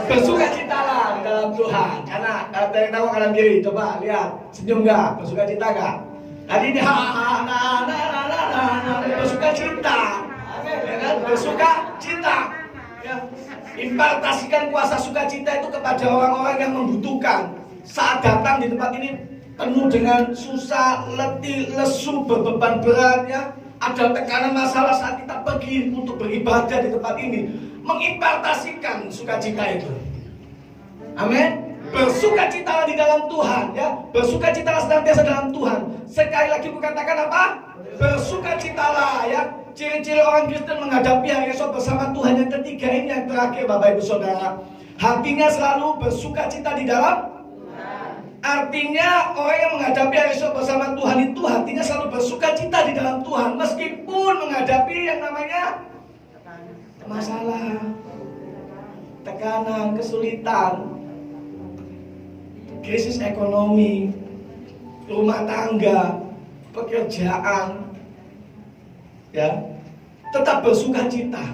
Bersukacitalah di dalam Tuhan. Karena ada yang tahu kanan kiri, coba lihat, senyum nggak? Bersukacita nggak? Tadi ini bersuka cita, ya kan? Bersuka cita, ya. Impartasikan kuasa sukacita itu kepada orang-orang yang membutuhkan. Saat datang di tempat ini penuh dengan susah, letih, lesu, berbeban berat ya. Ada tekanan masalah saat kita pergi untuk beribadah di tempat ini. Mengimpartasikan sukacita itu. Amin. Bersukacitalah di dalam Tuhan ya. Bersukacitalah senantiasa dalam Tuhan. Sekali lagi kukatakan apa? Bersukacitalah ya. Ciri-ciri orang Kristen menghadapi hari esok bersama Tuhan yang ketiga ini yang terakhir Bapak Ibu Saudara. Hatinya selalu bersukacita di dalam Tuhan. Artinya orang yang menghadapi hari esok bersama Tuhan itu hatinya selalu bersukacita di dalam Tuhan. Meskipun menghadapi yang namanya masalah, tekanan, kesulitan, krisis ekonomi, rumah tangga, pekerjaan, ya, tetap bersukacita.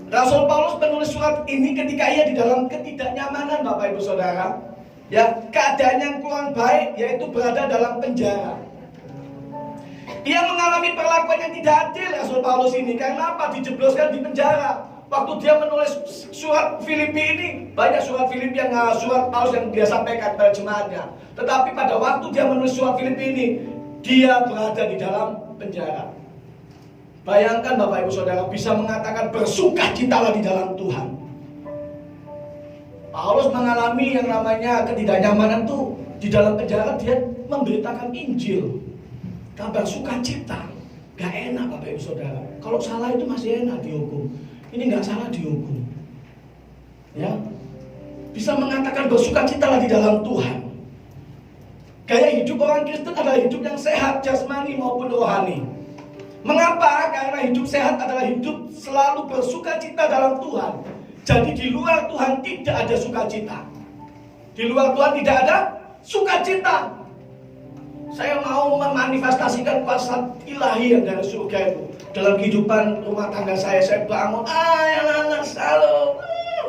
Rasul Paulus menulis surat ini ketika ia di dalam ketidaknyamanan Bapak Ibu Saudara, ya, keadaan yang kurang baik, yaitu berada dalam penjara. Ia mengalami perlakuan yang tidak adil Rasul Paulus ini. Karena apa? Dijebloskan di penjara. Waktu dia menulis surat Filipi ini, banyak surat Filipi yang surat Paulus yang dia sampaikan pada jemaatnya. Tetapi pada waktu dia menulis surat Filipi ini, dia berada di dalam penjara. Bayangkan Bapak Ibu Saudara bisa mengatakan bersukacitalah di dalam Tuhan. Paulus mengalami yang namanya ketidaknyamanan tuh di dalam penjara. Dia memberitakan Injil, kabar sukacita. Gak enak Bapak Ibu Saudara. Kalau salah itu masih enak dihukum. Ini gak salah dihukum. Ya, bisa mengatakan bersukacitalah di dalam Tuhan. Gaya hidup orang Kristen adalah hidup yang sehat jasmani maupun rohani. Mengapa? Karena hidup sehat adalah hidup selalu bersukacita dalam Tuhan. Jadi di luar Tuhan tidak ada sukacita. Di luar Tuhan tidak ada sukacita. Saya mau memanifestasikan kuasa ilahi yang dari surga itu dalam kehidupan rumah tangga saya. Saya bangun, anak salam,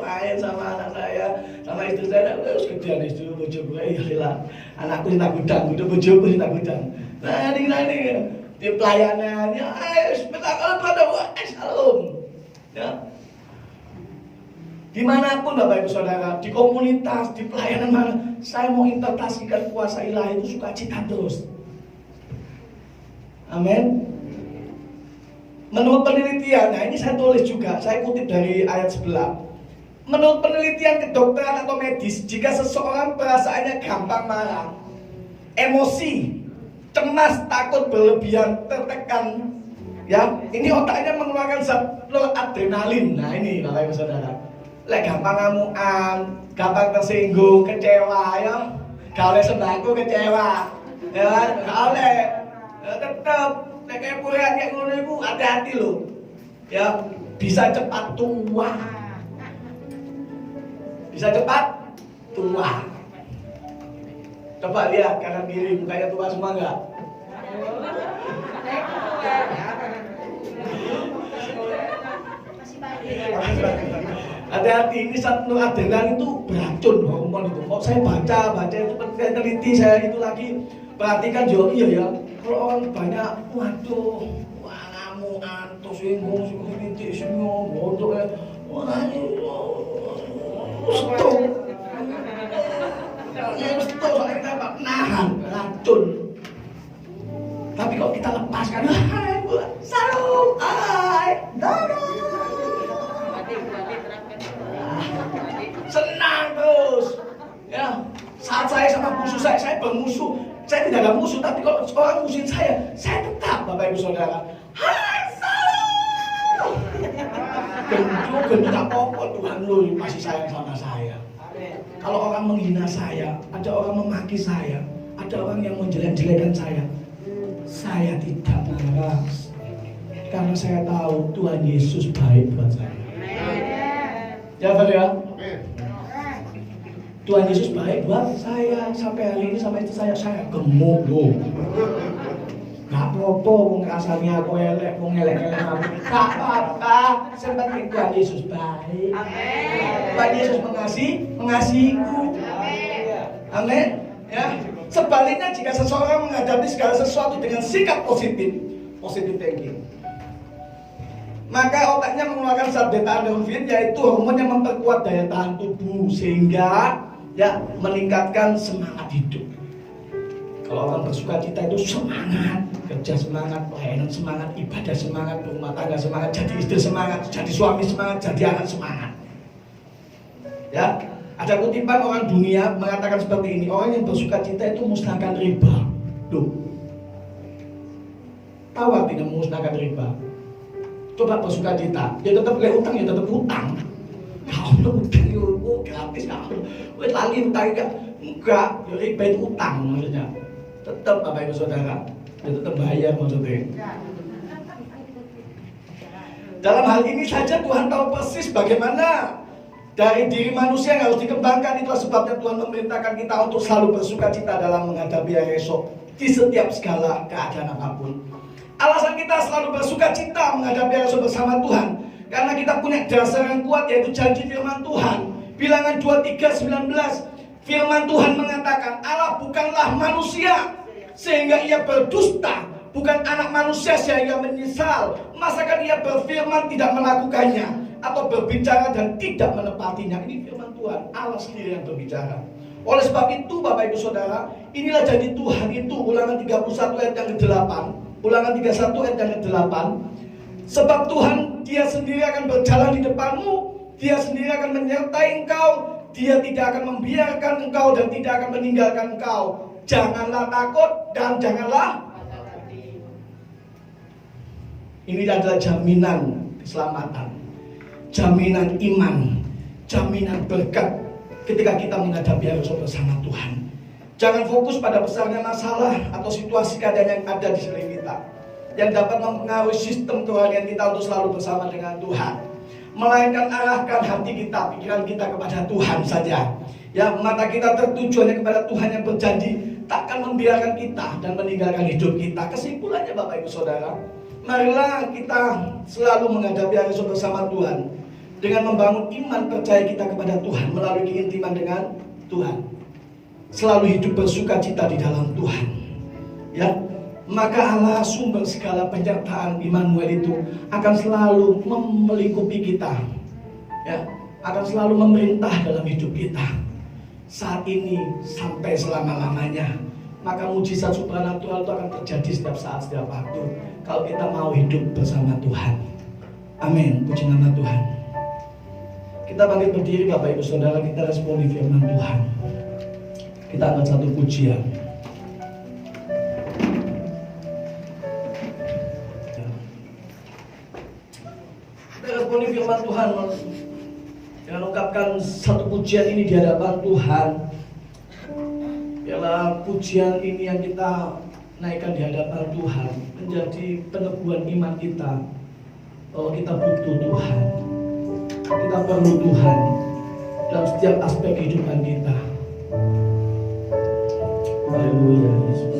main sama anak saya, sama istri saya. Terus kemudian istri bojoku, hilang. Anakku cinta gudang, udah bojoku cinta gudang. Nah ini di pelayanannya, sebentar kalau pada salam. Ya. Dimanapun Bapak Ibu Saudara, di komunitas, di pelayanan mana, saya mau interpretasikan kuasa ilahi itu sukacita terus. Amin. Menurut penelitian, nah ini saya tulis juga, saya kutip dari ayat sebelah. Menurut penelitian kedokteran atau medis, jika seseorang perasaannya gampang marah, emosi, cemas, takut, berlebihan, tertekan, ya, ini otaknya mengeluarkan zat adrenalin. Nah ini Bapak Ibu Saudara. Gampang ngamuan, gampang tersinggung, kecewa, ya. Kalau sembako kecewa, ya, kalau tetap kayak pura kayak ngono iku hati-hati loh, ya, bisa cepat tua, bisa cepat tua. Coba lihat kanan kiri mukanya tua semua enggak? Hati-hati, ini satu adrenalin itu beracun hormon itu. Kok saya baca itu saya teliti, saya itu lagi perhatikan jo, iya ya. Kalau orang banyak, waduh, ngamuan, tersinggung, titik semua, bodoh ya, stop, soalnya kita nahan racun. Tapi kalau kita lepaskan, salam, senang terus, ya. Saat saya sama musuh saya bermusuh, saya tidak ada musuh. Tapi kalau orang musuhin saya tetap Bapak Ibu Saudara. Hai salam. Gendut tak apa-apa, Tuhan lu masih sayang sama saya. Kalau orang menghina saya, ada orang memaki saya, ada orang yang menjelek-jelekan saya tidak marah. Karena saya tahu Tuhan Yesus baik buat saya. Ya Pak ya. Tuhan Yesus baik buat saya. Sampai hari ini sama istri saya gemuk loh. Gak apa-apa mau ngerasani aku elek, mau ngelek-ngelek aku. Gak apa-apa, seperti Tuhan Yesus baik. Tuhan Yesus mengasihiku. Amin. Ya. Sebaliknya jika seseorang menghadapi segala sesuatu dengan sikap positif thinking, Maka otaknya mengeluarkan zat beta endorfin, yaitu hormon yang memperkuat daya tahan tubuh sehingga ya meningkatkan semangat hidup. Kalau orang bersuka cita itu semangat, kerja semangat, pelayanan semangat, ibadah semangat, rumah tangga semangat, jadi istri semangat, jadi suami semangat, jadi anak semangat. Ya, ada kutipan orang dunia mengatakan seperti ini, orang yang bersuka cita itu musnahkan riba. Loh, tahu artinya memusnahkan riba? Coba bersuka cita, ya tetap boleh utang, ya tetap utang. Kalau utang itu gratis, kalau lali utang enggak, ya riba itu utang maksudnya. Tetap Bapak Ibu Saudara, ya tetap bayar maksudnya. Dalam hal ini saja Tuhan tahu persis bagaimana dari diri manusia yang harus dikembangkan. Itulah sebabnya Tuhan memerintahkan kita untuk selalu bersuka cita dalam menghadapi hari esok di setiap segala keadaan apapun. Alasan kita selalu bersuka cita menghadapi hari esok bersama Tuhan karena kita punya dasar yang kuat, yaitu janji firman Tuhan. Bilangan 23:19, firman Tuhan mengatakan Allah bukanlah manusia sehingga ia berdusta, bukan anak manusia sehingga menyesal, masakan ia berfirman tidak melakukannya, atau berbicara dan tidak menepatinya. Ini firman Tuhan, Allah sendiri yang berbicara. Oleh sebab itu Bapak Ibu Saudara, inilah janji Tuhan itu. Ulangan 31 ayat yang ke-8, Ulangan 31 ayat yang ke-8. Sebab Tuhan Dia sendiri akan berjalan di depanmu, Dia sendiri akan menyertai engkau, Dia tidak akan membiarkan engkau dan tidak akan meninggalkan engkau. Janganlah takut dan janganlah. Ini adalah jaminan keselamatan, jaminan iman, jaminan berkat ketika kita menghadapi hari esok bersama Tuhan. Jangan fokus pada besarnya masalah atau situasi keadaan yang ada di sekeliling kita yang dapat mempengaruhi sistem kerohanian kita untuk selalu bersama dengan Tuhan. Melainkan arahkan hati kita, pikiran kita kepada Tuhan saja. Ya, mata kita tertuju hanya kepada Tuhan yang berjanji takkan membiarkan kita dan meninggalkan hidup kita. Kesimpulannya Bapak Ibu Saudara, marilah kita selalu menghadapi hari esok bersama Tuhan dengan membangun iman percaya kita kepada Tuhan melalui keintiman dengan Tuhan. Selalu hidup bersuka cita di dalam Tuhan. Ya, maka Allah sumber segala penyertaan Immanuel itu akan selalu melingkupi kita. Ya, akan selalu memerintah dalam hidup kita. Saat ini sampai selama-lamanya. Maka mujizat supranatural itu akan terjadi setiap saat, setiap waktu kalau kita mau hidup bersama Tuhan. Amin, puji nama Tuhan. Kita bangkit berdiri Bapak Ibu Saudara, kita responi firman Tuhan. Kita angkat satu pujian. Kita responi firman Tuhan dengan ungkapkan satu pujian ini di hadapan Tuhan. Biarlah pujian ini yang kita naikkan di hadapan Tuhan menjadi peneguhan iman kita bahwa kita butuh Tuhan, kita perlu Tuhan dalam setiap aspek kehidupan kita. Haleluya Yesus.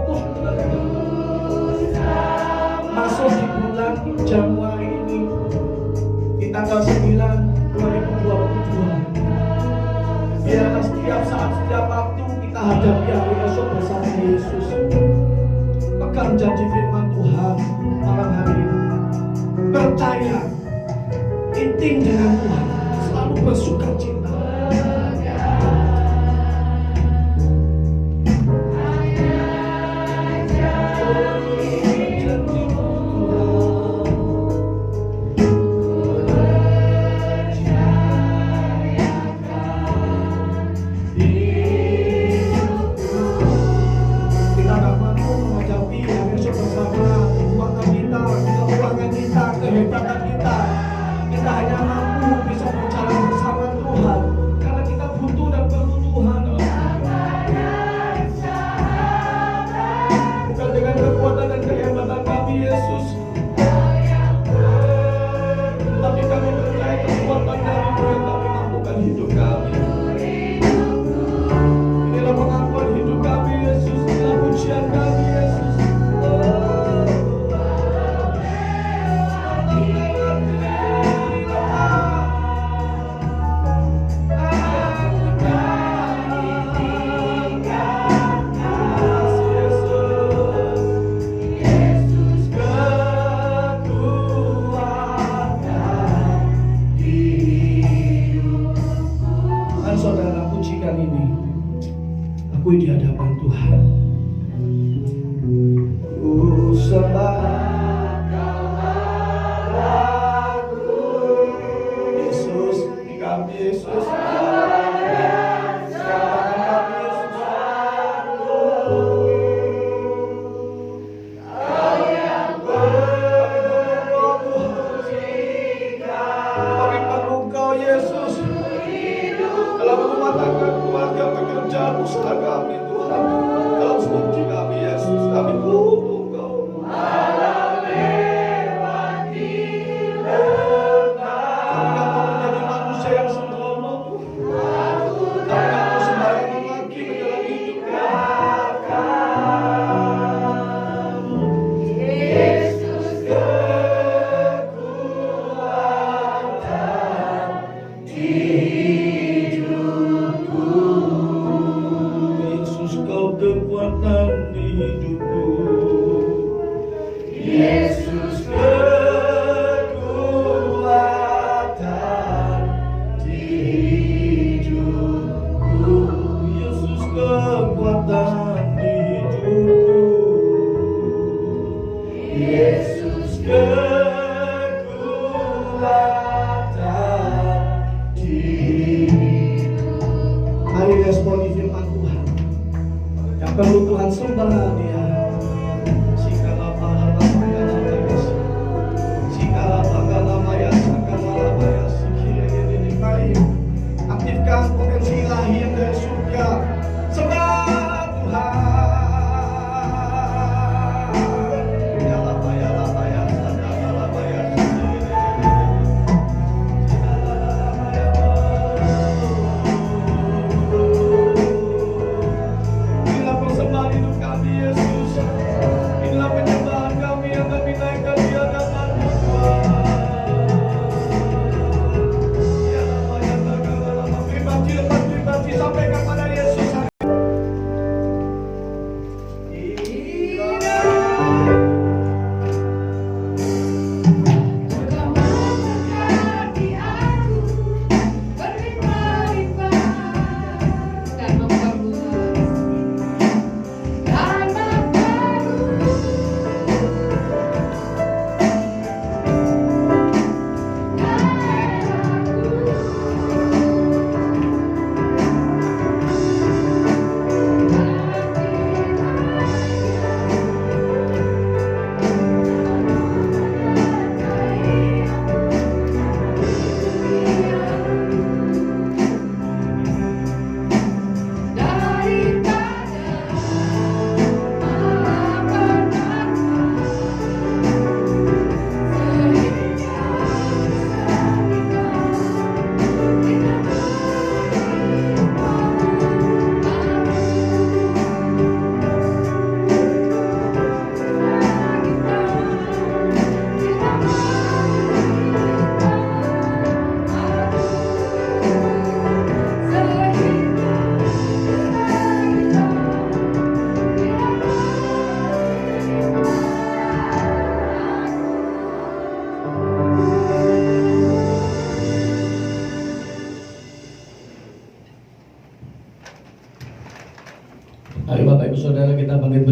fokus masuk di bulan Januari ini di tanggal 9 2022. Biarlah setiap saat, setiap waktu kita hadapi hari esok bersama Yesus. Pegang janji firman Tuhan malam hari ini. Percaya, intim dengan Tuhan, selalu bersuka cita. Kehebatan kita hanya mampu bisa berjalan bersama Tuhan karena kita butuh dan perlu Tuhan. Bukan dengan kekuatan dan kehebatan kami Yesus, tapi kami percaya kekuatan dari-Mu yang kami mampukan hidup kami. Inilah pengakuan hidup kami Yesus, inilah pujian kami Yesus. Saudara, pujikan ini akui di hadapan Tuhan. Ku sembah Aku Yesus, di kami Yesus. Usaha kami Tuhan, dalam studi kami Yesus, kami butuh Engkau. Kami gak mau menjadi manusia yang sembrono Tuhan. Kami gak mau sembarangan lagi menjalani hidup Yesus kekuatan hidupku. Kau kekuatan di hidupku, Yesus kekuatan di hidupku, Yesus kekuatan di hidupku, Yesus kekuatan di hidupku. Mari responi firman Tuhan. Yang perlu Tuhan sembah Dia. Aktifkan potensi ilahi yang dari surga. Sembah Tuhan. Inilah persembahan hidup kami Yesus. Inilah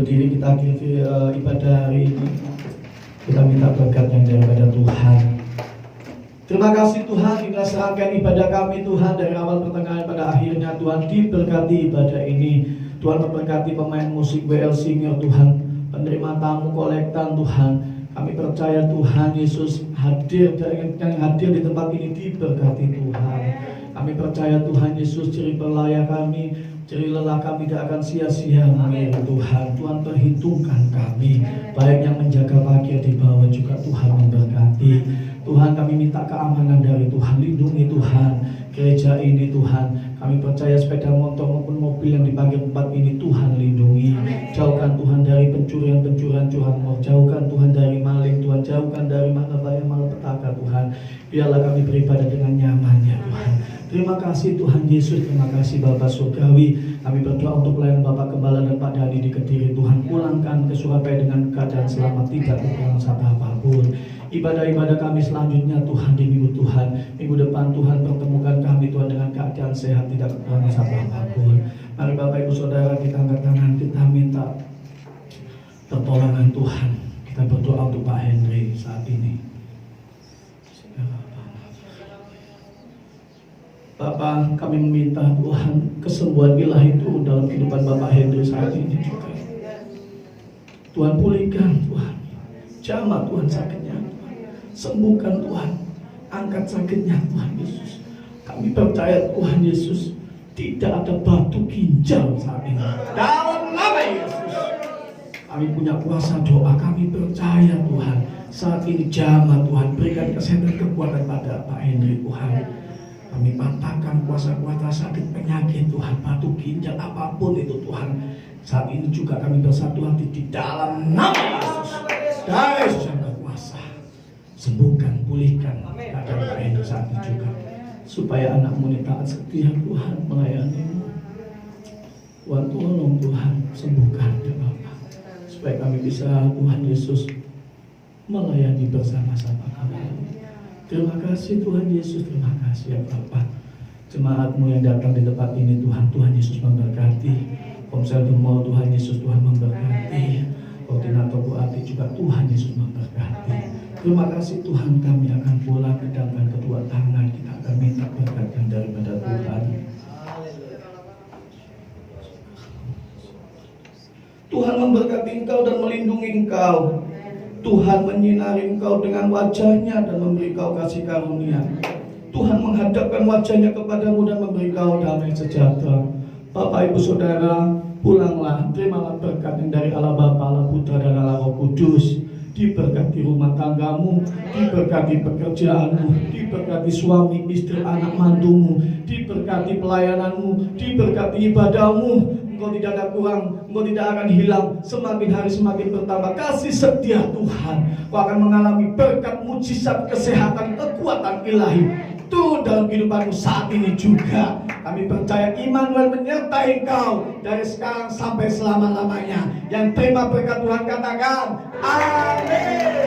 berdiri, kita akhiri ibadah hari ini. Kita minta berkat yang daripada Tuhan. Terima kasih Tuhan, inilah serangkaian ibadah kami Tuhan, dari awal pertengahan pada akhirnya. Tuhan diberkati ibadah ini. Tuhan memberkati pemain musik WL Singer Tuhan, penerima tamu kolektan Tuhan. Kami percaya Tuhan Yesus hadir, yang hadir di tempat ini diberkati Tuhan. Kami percaya Tuhan Yesus ciri berlayar kami, ciri lelah kami tidak akan sia-sia mengiring Tuhan. Tuhan perhitungkan kami, baik yang menjaga pagi di bawah juga Tuhan memberkati. Tuhan, kami minta keamanan dari Tuhan, lindungi Tuhan gereja ini Tuhan. Kami percaya sepeda motor maupun mobil yang dipakai tempat ini Tuhan lindungi. Jauhkan Tuhan dari pencurian-pencurian curanmor, jauhkan Tuhan dari maling Tuhan, jauhkan dari malapetaka malapetaka Tuhan. Biarlah kami beribadah dengan nyaman ya Tuhan. Terima kasih Tuhan Yesus, terima kasih Bapak Surgawi. Kami berdoa untuk pelayanan Bapak Gembala dan Pak Dani di Kediri Tuhan. Pulangkan ke Surabaya dengan keadaan selamat, tidak kekurangan satu apapun. Ibadah-ibadah kami selanjutnya Tuhan di minggu Tuhan, minggu depan Tuhan pertemukan kami Tuhan dengan keadaan sehat, tidak kekurangan satu apapun. Mari Bapak Ibu Saudara kita angkat tangan, kita minta pertolongan Tuhan. Kita berdoa untuk Pak Henry saat ini. Bapak, kami meminta Tuhan kesembuhan ilahi itu dalam kehidupan Bapak Henry saat ini juga. Tuhan pulihkan Tuhan, jamah Tuhan sakitnya Tuhan, sembuhkan Tuhan, angkat sakitnya Tuhan Yesus. Kami percaya Tuhan Yesus tidak ada batu ginjal saat ini. Dalam nama Yesus, kami punya kuasa doa, kami percaya Tuhan saat ini jamah Tuhan, berikan kesehatan kekuatan pada Pak Henry Tuhan. Kami patahkan kuasa-kuasa sakit penyakit Tuhan, batu ginjal apapun itu Tuhan. Saat ini juga kami bersatu hati di dalam nama Yesus. Dari Yesus yang berkuasa, sembuhkan, pulihkan keadaan Pak Henry saat ini juga, supaya anakmu ini taat setia Tuhan melayanimu. Tuhan tolong Tuhan, sembuhkan ya Bapak, supaya kami bisa Tuhan Yesus melayani bersama-sama kami. Terima kasih Tuhan Yesus, terima kasih ya Bapak. Jemaatmu yang datang di tempat ini Tuhan, Tuhan Yesus memberkati. Komsel Demol Tuhan Yesus, Tuhan memberkati. Koordinator Bu Ati juga Tuhan Yesus memberkati. Terima kasih Tuhan, kami akan pulang ke dalam kedua tangan. Kita akan minta berkat yang daripada Tuhan. Tuhan memberkati engkau dan melindungi engkau. Tuhan menyinari engkau dengan wajahnya dan memberi kau kasih karunia. Tuhan menghadapkan wajahnya kepadamu dan memberi kau damai sejahtera. Bapak Ibu Saudara, pulanglah, terimalah berkat yang dari Allah Bapa, Allah Putra dan Allah Roh Kudus. Diberkati rumah tanggamu, diberkati pekerjaanmu, diberkati suami, istri, anak mantumu, diberkati pelayananmu, diberkati ibadahmu. Engkau tidak ada kurang, engkau tidak akan hilang. Semakin hari semakin bertambah kasih setia Tuhan. Kau akan mengalami berkat, mujizat, kesehatan, kekuatan ilahi turun dalam kehidupanmu saat ini juga. Kami percaya Immanuel menyertai engkau dari sekarang sampai selama-lamanya. Yang terima berkat Tuhan katakan amin.